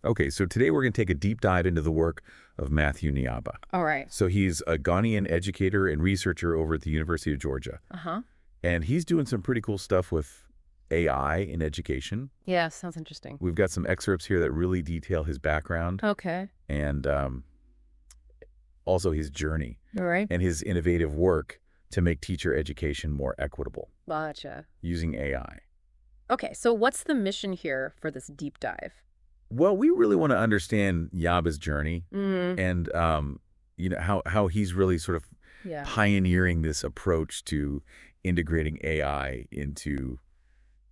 Okay, so today we're going to take a deep dive into the work of Matthew Nyaba. All right. So he's a Ghanaian educator and researcher over at the University of Georgia. Uh-huh. And he's doing some pretty cool stuff with AI in education. Yeah, sounds interesting. We've got some excerpts here that really detail his background Okay. and also his journey All right. and his innovative work to make teacher education more equitable Gotcha. using AI. Okay, so what's the mission here for this deep dive? Well, we really want to understand Nyaba's journey Mm, and how he's really sort of yeah. pioneering this approach to integrating AI into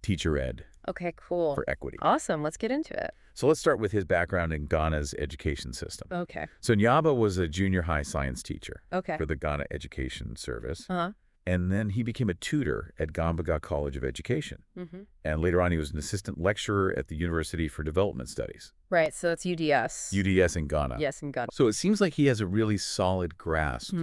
teacher ed Okay, cool. for equity. Awesome. Let's get into it. So let's start with his background in Ghana's education system. Okay. So Nyaba was a junior high science teacher Okay. for the Ghana Education Service, Uh-huh. and then he became a tutor at Gambaga College of Education. Mm-hmm. And later on, he was an assistant lecturer at the University for Development Studies, Right, so it's UDS. UDS in Ghana. Yes, and got So it seems like he has a really solid grasp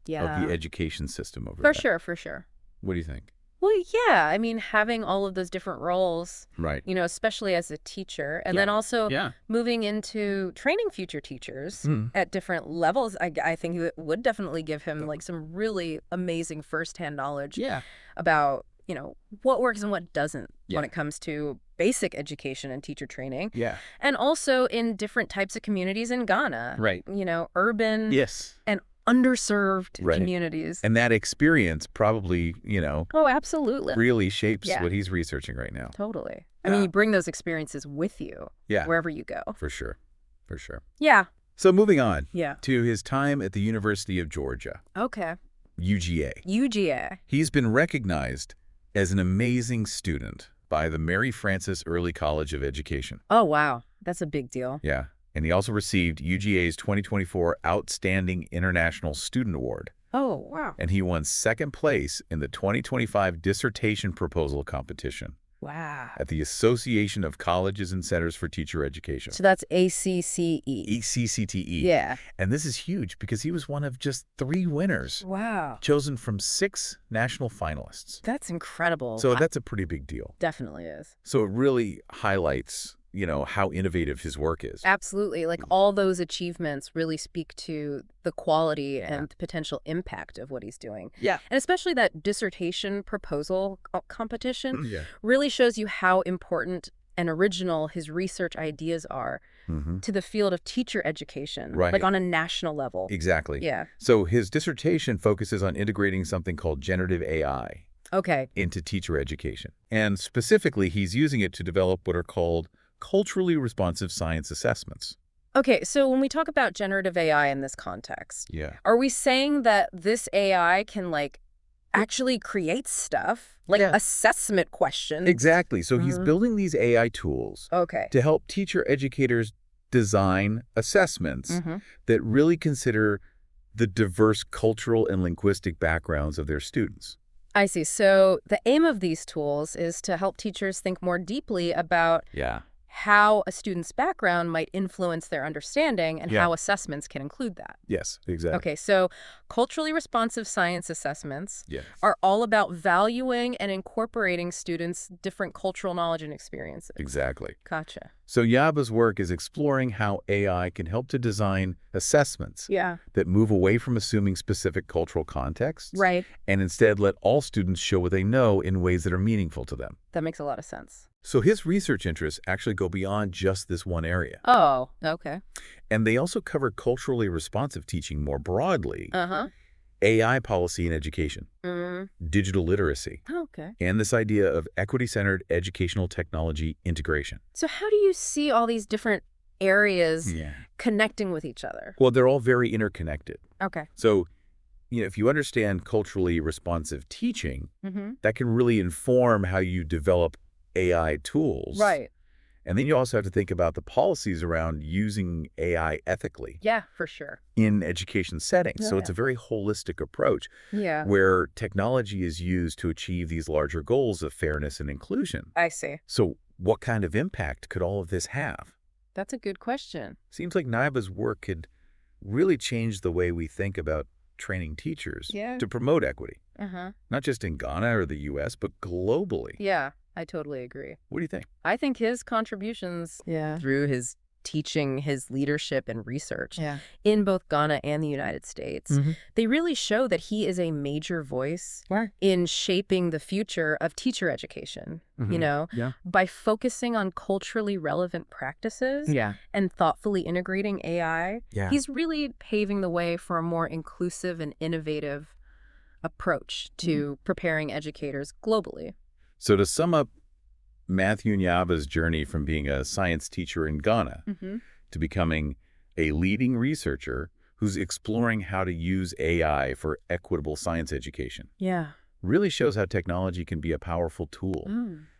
Yeah. of the education system over For there. sure, for sure. What do you think? Well, yeah, I mean, having all of those different roles, Right. especially as a teacher, and Yeah. then also Yeah. moving into training future teachers Mm. at different levels, I think it would definitely give him like some really amazing firsthand knowledge Yeah. about, what works and what doesn't Yeah. when it comes to basic education and teacher training. Yeah. And also in different types of communities in Ghana. Right. Urban Yes. and underserved Right. communities. And that experience probably, Oh, absolutely. really shapes Yeah. what he's researching right now. Totally. I Yeah. mean, you bring those experiences with you Yeah. wherever you go. For sure. For sure. Yeah. So moving on Yeah. to his time at the University of Georgia, Okay. UGA. UGA. He's been recognized as an amazing student by the Mary Frances Early College of Education. Oh, wow. That's a big deal. Yeah. And he also received UGA's 2024 Outstanding International Student Award. Oh, wow. And he won second place in the 2025 Dissertation Proposal Competition Wow. at the Association of Colleges and Centers for Teacher Education, So that's ACCE. ACCTE. Yeah. And this is huge because he was one of just 3 winners Wow. chosen from 6 national finalists. That's incredible. So that's a pretty big deal. Definitely is. So it really highlights, how innovative his work is. Absolutely. Like all those achievements really speak to the quality and the potential impact of what he's doing. Yeah. And especially that dissertation proposal competition Yeah. really shows you how important and original his research ideas are Mm-hmm. to the field of teacher education, Right. like on a national level. Exactly. Yeah. So his dissertation focuses on integrating something called generative AI Okay. into teacher education. And specifically, he's using it to develop what are called culturally responsive science assessments. Okay, so when we talk about generative AI in this context, Yeah. are we saying that this AI can actually create stuff, like Yeah. assessment questions? Exactly. So he's Mhm. building these AI tools Okay. to help teacher educators design assessments Mm-hmm. that really consider the diverse cultural and linguistic backgrounds of their students. I see. So the aim of these tools is to help teachers think more deeply about Yeah. how a student's background might influence their understanding and Yeah. how assessments can include that. Yes, exactly. Okay, so culturally responsive science assessments Yes. are all about valuing and incorporating students' different cultural knowledge and experiences. Exactly. Gotcha. So Yaba's work is exploring how AI can help to design assessments Yeah. that move away from assuming specific cultural contexts Right. and instead let all students show what they know in ways that are meaningful to them. That makes a lot of sense. So his research interests actually go beyond just this one area. Oh, okay. And they also cover culturally responsive teaching more broadly, Uh-huh. AI policy in education, Mm. digital literacy, Okay. and this idea of equity-centered educational technology integration. So how do you see all these different areas Yeah. connecting with each other? Well, they're all very interconnected. Okay. So, if you understand culturally responsive teaching, Mm-hmm. that can really inform how you develop AI tools. Right. And then you also have to think about the policies around using AI ethically Yeah, for sure. in education settings. So Yeah. it's a very holistic approach Yeah. where technology is used to achieve these larger goals of fairness and inclusion. I see. So what kind of impact could all of this have? That's a good question. Seems like Naiba's work could really change the way we think about training teachers Yeah. to promote equity, Uh-huh. not just in Ghana or the U.S., but globally. Yeah, I totally agree. What do you think? I think his contributions through his teaching his leadership and research Yeah. in both Ghana and the United States. Mm-hmm. They really show that he is a major voice Right. in shaping the future of teacher education, you know, Yeah. by focusing on culturally relevant practices Yeah. and thoughtfully integrating AI. Yeah. He's really paving the way for a more inclusive and innovative approach to preparing educators globally. So to sum up Matthew Nyaba's journey from being a science teacher in Ghana to becoming a leading researcher who's exploring how to use AI for equitable science education Yeah. really shows how technology can be a powerful tool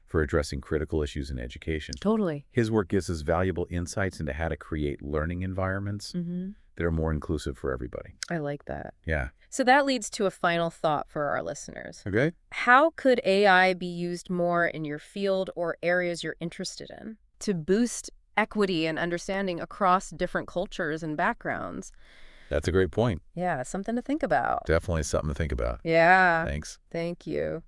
for addressing critical issues in education. Totally. His work gives us valuable insights into how to create learning environments that are more inclusive for everybody. I like that. Yeah. So that leads to a final thought for our listeners. Okay. How could AI be used more in your field or areas you're interested in to boost equity and understanding across different cultures and backgrounds? That's a great point. Yeah, something to think about. Definitely something to think about. Yeah. Thanks. Thank you.